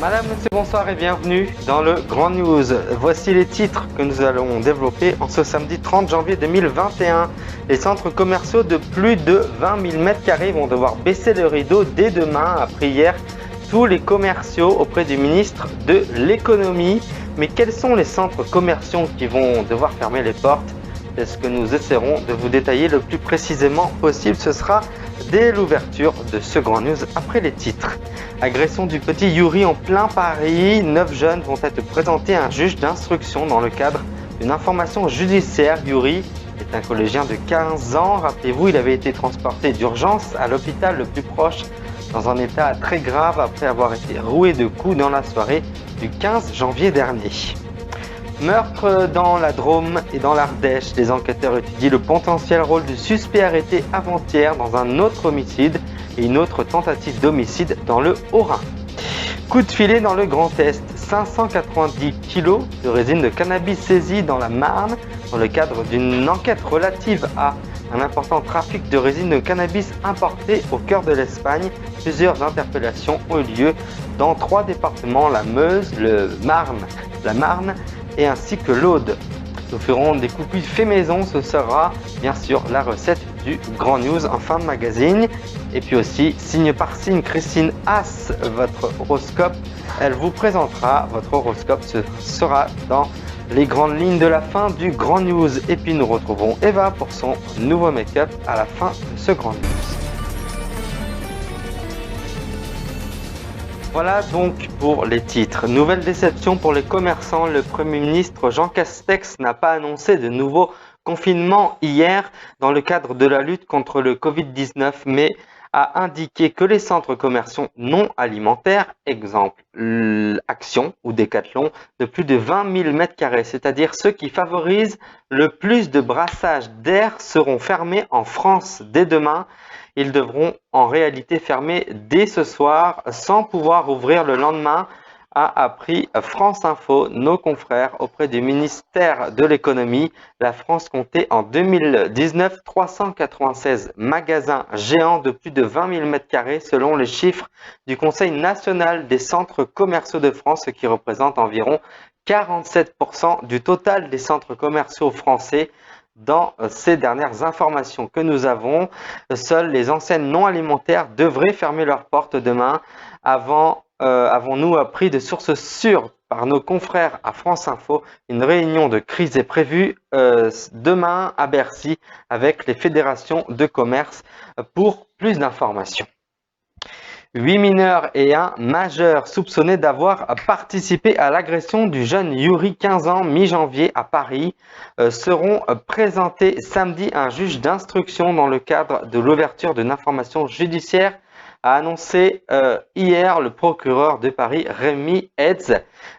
Madame, monsieur, bonsoir et bienvenue dans le Grand News. Voici les titres que nous allons développer en ce samedi 30 janvier 2021. Les centres commerciaux de plus de 20 000 m² vont devoir baisser le rideau dès demain, après hier tous les commerciaux auprès du ministre de l'économie. Mais quels sont les centres commerciaux qui vont devoir fermer les portes? C'est ce que nous essaierons de vous détailler le plus précisément possible. Ce sera dès l'ouverture de ce Grand News après les titres. Agression du petit Yuri en plein Paris. 9 jeunes vont être présentés à un juge d'instruction dans le cadre d'une information judiciaire. Yuri est un collégien de 15 ans. Rappelez-vous, il avait été transporté d'urgence à l'hôpital le plus proche dans un état très grave après avoir été roué de coups dans la soirée du 15 janvier dernier. Meurtre dans la Drôme et dans l'Ardèche. Les enquêteurs étudient le potentiel rôle du suspect arrêté avant-hier dans un autre homicide et une autre tentative d'homicide dans le Haut-Rhin. Coup de filet dans le Grand Est. 590 kg de résine de cannabis saisie dans la Marne dans le cadre d'une enquête relative à un important trafic de résine de cannabis importé au cœur de l'Espagne. Plusieurs interpellations ont eu lieu dans 3 départements, la Meuse, la Marne et ainsi que l'Aude. Nous ferons des cookies fait maison, ce sera bien sûr la recette du Grand News en fin de magazine. Et puis aussi, signe par signe, Christine Haas, votre horoscope, elle vous présentera votre horoscope, ce sera dans les grandes lignes de la fin du Grand News. Et puis nous retrouverons Eva pour son nouveau make-up à la fin de ce Grand News. Voilà donc pour les titres. Nouvelle déception pour les commerçants. Le Premier ministre Jean Castex n'a pas annoncé de nouveau confinement hier dans le cadre de la lutte contre le Covid-19, mais a indiqué que les centres commerciaux non alimentaires, exemple Action ou Decathlon, de plus de 20 000 m², c'est-à-dire ceux qui favorisent le plus de brassage d'air, seront fermés en France dès demain. Ils devront en réalité fermer dès ce soir sans pouvoir ouvrir le lendemain, a appris France Info. Nos confrères auprès du ministère de l'économie. La France comptait en 2019 396 magasins géants de plus de 20 000 m² selon les chiffres du Conseil national des centres commerciaux de France, ce qui représente environ 47% du total des centres commerciaux français. Dans ces dernières informations que nous avons, seules les enseignes non alimentaires devraient fermer leurs portes demain. Avons-nous appris de sources sûres par nos confrères à France Info? Une réunion de crise est prévue demain à Bercy avec les fédérations de commerce pour plus d'informations. 8 mineurs et un majeur soupçonnés d'avoir participé à l'agression du jeune Yuri, 15 ans, mi-janvier à Paris, seront présentés samedi à un juge d'instruction dans le cadre de l'ouverture d'une information judiciaire, a annoncé hier le procureur de Paris, Rémi Hetz.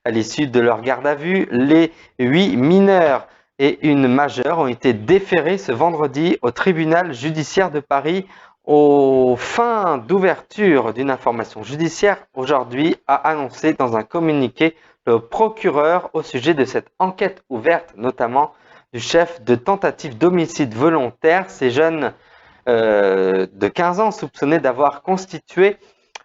À l'issue de leur garde à vue, les 8 mineurs et une majeure ont été déférés ce vendredi au tribunal judiciaire de Paris. Aux fins d'ouverture d'une information judiciaire, aujourd'hui, a annoncé dans un communiqué le procureur au sujet de cette enquête ouverte, notamment du chef de tentative d'homicide volontaire. Ces jeunes de 15 ans soupçonnés d'avoir constitué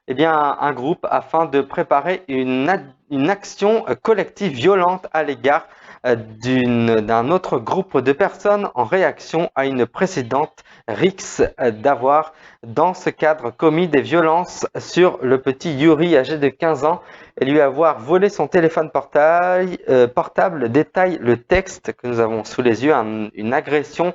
un groupe afin de préparer une action collective violente à l'égard d'un autre groupe de personnes en réaction à une précédente rixe d'avoir dans ce cadre commis des violences sur le petit Yuri âgé de 15 ans et lui avoir volé son téléphone portable. Détaille le texte que nous avons sous les yeux, une agression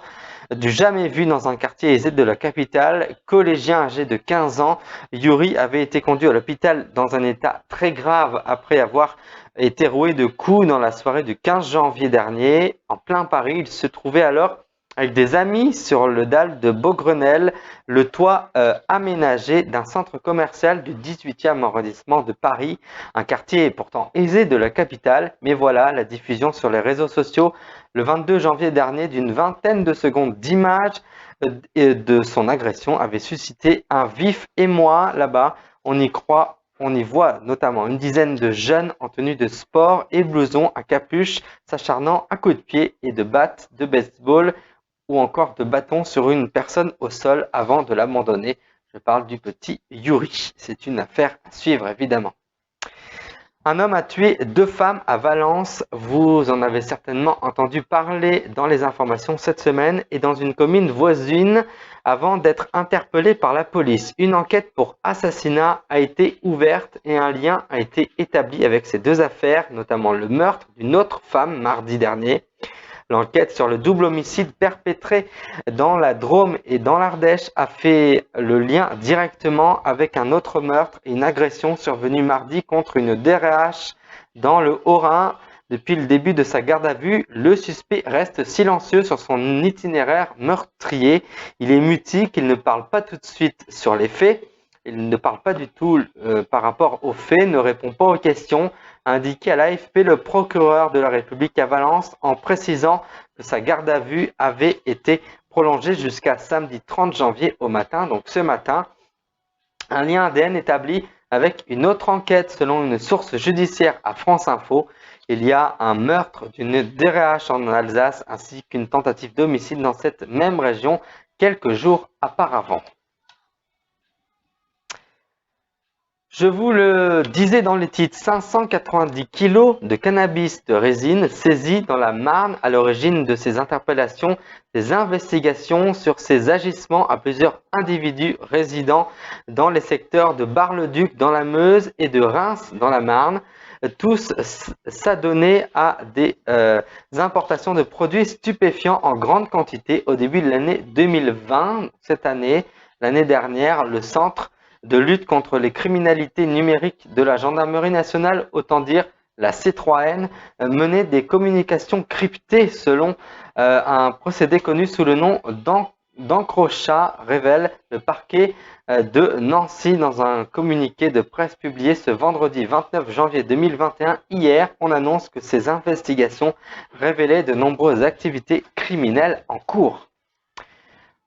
du jamais vu dans un quartier aisé de la capitale. Collégien âgé de 15 ans, Yuri avait été conduit à l'hôpital dans un état très grave après avoir été roué de coups dans la soirée du 15 janvier dernier. En plein Paris, il se trouvait alors avec des amis sur le dalle de Beaugrenelle, le toit aménagé d'un centre commercial du 18e arrondissement de Paris, un quartier pourtant aisé de la capitale. Mais voilà, la diffusion sur les réseaux sociaux le 22 janvier dernier d'une vingtaine de secondes d'images de son agression avait suscité un vif émoi là-bas. On y voit notamment une dizaine de jeunes en tenue de sport et blouson à capuche s'acharnant à coups de pied et de battes de baseball ou encore de bâton sur une personne au sol avant de l'abandonner. Je parle du petit Yuri. C'est une affaire à suivre évidemment. Un homme a tué 2 femmes à Valence. Vous en avez certainement entendu parler dans les informations cette semaine et dans une commune voisine avant d'être interpellé par la police. Une enquête pour assassinat a été ouverte et un lien a été établi avec ces 2 affaires, notamment le meurtre d'une autre femme mardi dernier. L'enquête sur le double homicide perpétré dans la Drôme et dans l'Ardèche a fait le lien directement avec un autre meurtre et une agression survenue mardi contre une DRH dans le Haut-Rhin. Depuis le début de sa garde à vue, le suspect reste silencieux sur son itinéraire meurtrier. Il est mutique, il ne parle pas tout de suite sur les faits. Il ne parle pas du tout par rapport aux faits, ne répond pas aux questions, a indiqué à l'AFP le procureur de la République à Valence en précisant que sa garde à vue avait été prolongée jusqu'à samedi 30 janvier au matin. Donc ce matin, un lien ADN établi avec une autre enquête selon une source judiciaire à France Info. Il y a un meurtre d'une DRH en Alsace ainsi qu'une tentative d'homicide dans cette même région quelques jours auparavant. Je vous le disais dans les titres, 590 kg de cannabis de résine saisis dans la Marne à l'origine de ces interpellations, des investigations sur ces agissements à plusieurs individus résidant dans les secteurs de Bar-le-Duc dans la Meuse et de Reims dans la Marne. Tous s'adonnaient à des importations de produits stupéfiants en grande quantité au début de l'année 2020. Cette année, l'année dernière, le centre de lutte contre les criminalités numériques de la Gendarmerie nationale, autant dire la C3N, menait des communications cryptées selon un procédé connu sous le nom d'encrochat, révèle le parquet de Nancy dans un communiqué de presse publié ce vendredi 29 janvier 2021. Hier, on annonce que ces investigations révélaient de nombreuses activités criminelles en cours.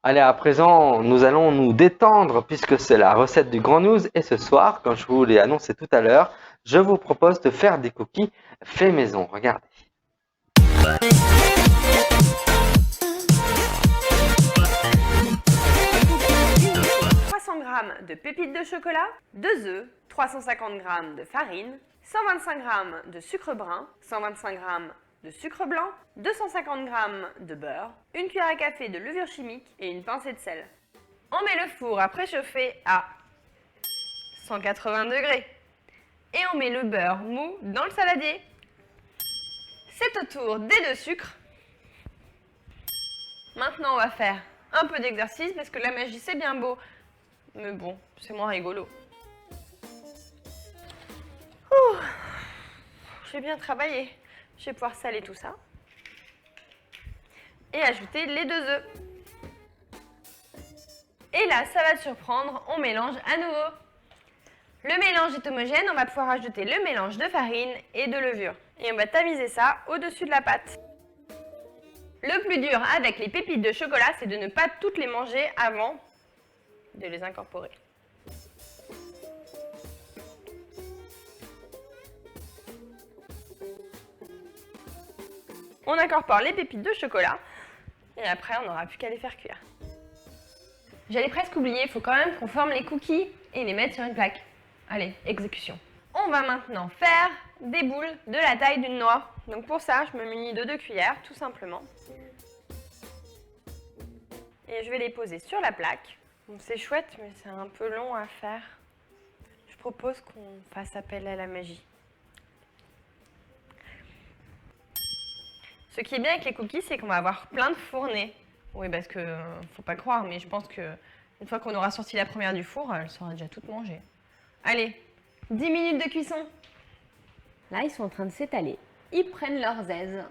Allez, à présent, nous allons nous détendre puisque c'est la recette du Grand News. Et ce soir, comme je vous l'ai annoncé tout à l'heure, je vous propose de faire des cookies faits maison. Regardez. 300 g de pépites de chocolat, 2 œufs, 350 g de farine, 125 g de sucre brun, 125 g de sucre blanc, 250 g de beurre, une cuillère à café de levure chimique et une pincée de sel. On met le four à préchauffer à 180 degrés et on met le beurre mou dans le saladier. C'est au tour des 2 sucres. Maintenant on va faire un peu d'exercice parce que la magie c'est bien beau, mais bon, c'est moins rigolo. Ouh, j'ai bien travaillé. Je vais pouvoir saler tout ça et ajouter les 2 œufs. Et là, ça va te surprendre, on mélange à nouveau. Le mélange est homogène, on va pouvoir ajouter le mélange de farine et de levure. Et on va tamiser ça au-dessus de la pâte. Le plus dur avec les pépites de chocolat, c'est de ne pas toutes les manger avant de les incorporer. On incorpore les pépites de chocolat et après on n'aura plus qu'à les faire cuire. J'allais presque oublier, il faut quand même qu'on forme les cookies et les mettre sur une plaque. Allez, exécution. On va maintenant faire des boules de la taille d'une noix. Donc pour ça, je me munis de 2 cuillères, tout simplement. Et je vais les poser sur la plaque. C'est chouette, mais c'est un peu long à faire. Je propose qu'on fasse appel à la magie. Ce qui est bien avec les cookies, c'est qu'on va avoir plein de fournées. Oui, parce que faut pas croire, mais je pense que une fois qu'on aura sorti la première du four, elle sera déjà toute mangée. Allez, 10 minutes de cuisson. Là, ils sont en train de s'étaler. Ils prennent leurs aises.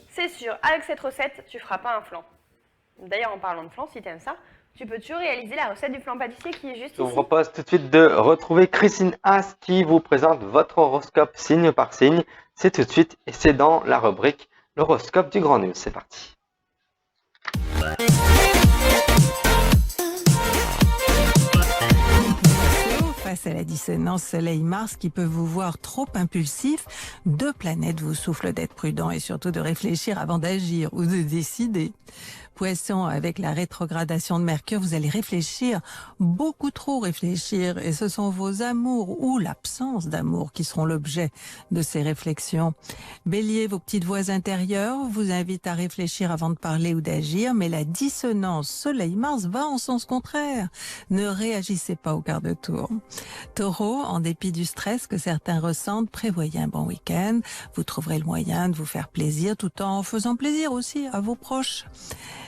C'est sûr, avec cette recette, tu feras pas un flan. D'ailleurs, en parlant de flan, si tu aimes ça, tu peux toujours réaliser la recette du flan pâtissier qui est juste Je vous ici. propose tout de suite de retrouver Christine Haas qui vous présente votre horoscope signe par signe. C'est tout de suite et c'est dans la rubrique l'horoscope du Grand News. C'est parti. face à la dissonance Soleil-Mars qui peut vous voir trop impulsif, 2 planètes vous soufflent d'être prudent et surtout de réfléchir avant d'agir ou de décider. Poisson, avec la rétrogradation de Mercure, vous allez réfléchir, beaucoup trop réfléchir, et ce sont vos amours ou l'absence d'amour qui seront l'objet de ces réflexions. Bélier, vos petites voix intérieures vous invitent à réfléchir avant de parler ou d'agir, mais la dissonance Soleil-Mars va en sens contraire. Ne réagissez pas au quart de tour. Taureau, en dépit du stress que certains ressentent, prévoyez un bon week-end. Vous trouverez le moyen de vous faire plaisir tout en faisant plaisir aussi à vos proches.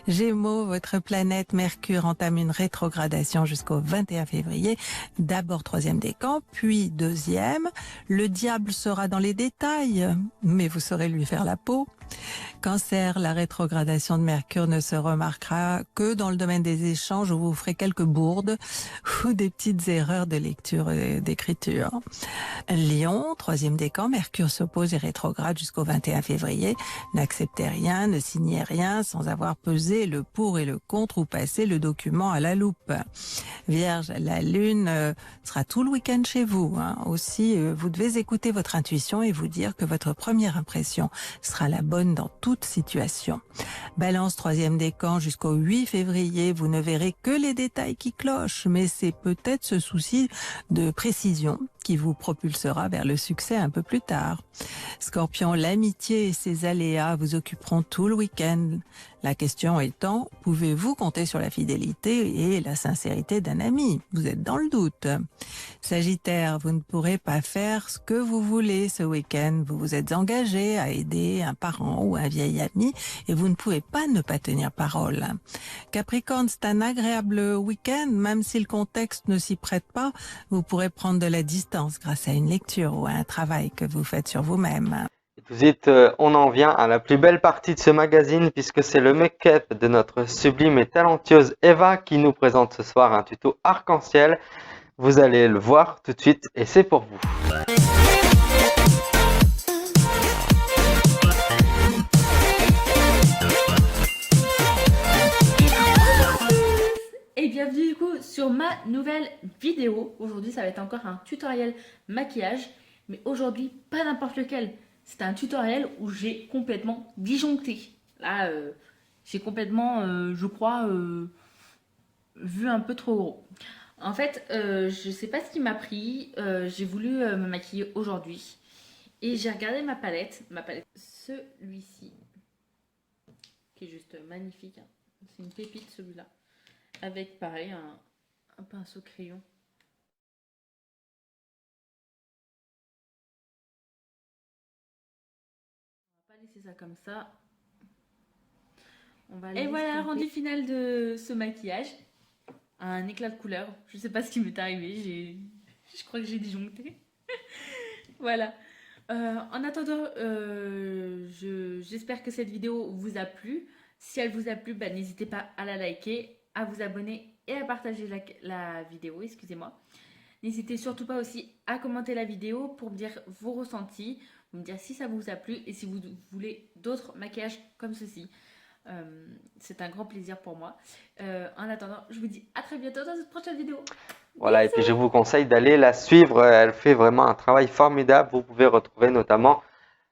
Gémeaux, votre planète Mercure entame une rétrogradation jusqu'au 21 février. D'abord 3e décan, puis 2e. Le diable sera dans les détails, mais vous saurez lui faire la peau. Cancer, la rétrogradation de Mercure ne se remarquera que dans le domaine des échanges où vous ferez quelques bourdes ou des petites erreurs de lecture et d'écriture. Lion, 3e décan, Mercure s'oppose et rétrograde jusqu'au 21 février. N'acceptez rien, ne signez rien sans avoir pesé le pour et le contre ou passé le document à la loupe. Vierge, la lune sera tout le week-end chez vous. Aussi, vous devez écouter votre intuition et vous dire que votre première impression sera la bonne dans toute situation. Balance, 3e décan, jusqu'au 8 février, vous ne verrez que les détails qui clochent, mais c'est peut-être ce souci de précision qui vous propulsera vers le succès un peu plus tard. Scorpion, l'amitié et ses aléas vous occuperont tout le week-end. La question étant, pouvez-vous compter sur la fidélité et la sincérité d'un ami? Vous êtes dans le doute. Sagittaire, vous ne pourrez pas faire ce que vous voulez ce week-end. Vous vous êtes engagé à aider un parent ou un vieil ami et vous ne pouvez pas ne pas tenir parole. Capricorne, c'est un agréable week-end, même si le contexte ne s'y prête pas, vous pourrez prendre de la distance grâce à une lecture ou à un travail que vous faites sur vous-même. Et tout de suite, on en vient à la plus belle partie de ce magazine puisque c'est le make-up de notre sublime et talentueuse Eva qui nous présente ce soir un tuto arc-en-ciel. Vous allez le voir tout de suite et c'est pour vous. Et bienvenue du coup sur ma nouvelle vidéo. Aujourd'hui ça va être encore un tutoriel maquillage, mais aujourd'hui pas n'importe lequel. C'est un tutoriel où j'ai complètement disjoncté. Là j'ai complètement je crois vu un peu trop gros. En fait je sais pas ce qui m'a pris. J'ai voulu me maquiller aujourd'hui et j'ai regardé ma palette. Celui-ci qui est juste magnifique, hein. C'est une pépite celui-là. Avec pareil un pinceau crayon. On va pas laisser ça comme ça. Et voilà le rendu final de ce maquillage. Un éclat de couleur. Je sais pas ce qui m'est arrivé. Je crois que j'ai disjoncté. Voilà. En attendant, j'espère que cette vidéo vous a plu. Si elle vous a plu, n'hésitez pas à la liker, à vous abonner et à partager la vidéo, excusez-moi. N'hésitez surtout pas aussi à commenter la vidéo pour me dire vos ressentis, me dire si ça vous a plu et si vous voulez d'autres maquillages comme ceci. C'est un grand plaisir pour moi. En attendant, je vous dis à très bientôt dans une prochaine vidéo. Voilà, et puis je vous conseille d'aller la suivre. Elle fait vraiment un travail formidable. Vous pouvez retrouver notamment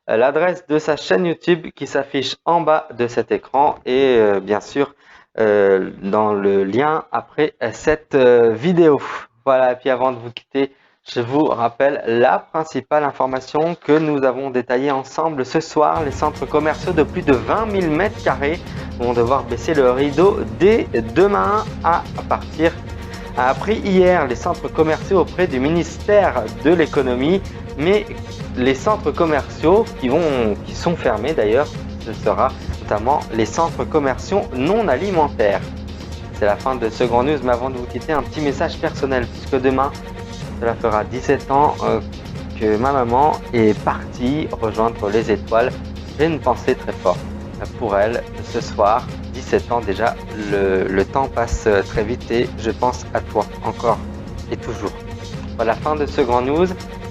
l'adresse de sa chaîne YouTube qui s'affiche en bas de cet écran et bien sûr dans le lien après cette vidéo. Voilà, et puis avant de vous quitter, je vous rappelle la principale information que nous avons détaillée ensemble ce soir. Les centres commerciaux de plus de 20 000 m² vont devoir baisser le rideau dès demain a appris hier les centres commerciaux auprès du ministère de l'économie, mais les centres commerciaux qui sont fermés d'ailleurs, ce sera notamment les centres commerciaux non alimentaires. C'est la fin de ce grand news, mais avant de vous quitter, un petit message personnel, puisque demain, cela fera 17 ans que ma maman est partie rejoindre les étoiles. J'ai une pensée très forte pour elle ce soir. 17 ans déjà, le temps passe très vite et je pense à toi encore et toujours. Voilà la fin de ce grand news.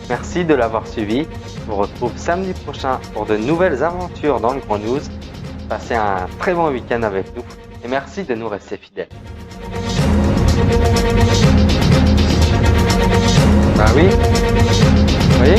Merci de l'avoir suivi. Je vous retrouve samedi prochain pour de nouvelles aventures dans le grand news. Passez un très bon week-end avec nous et merci de nous rester fidèles. Bah oui. Vous voyez?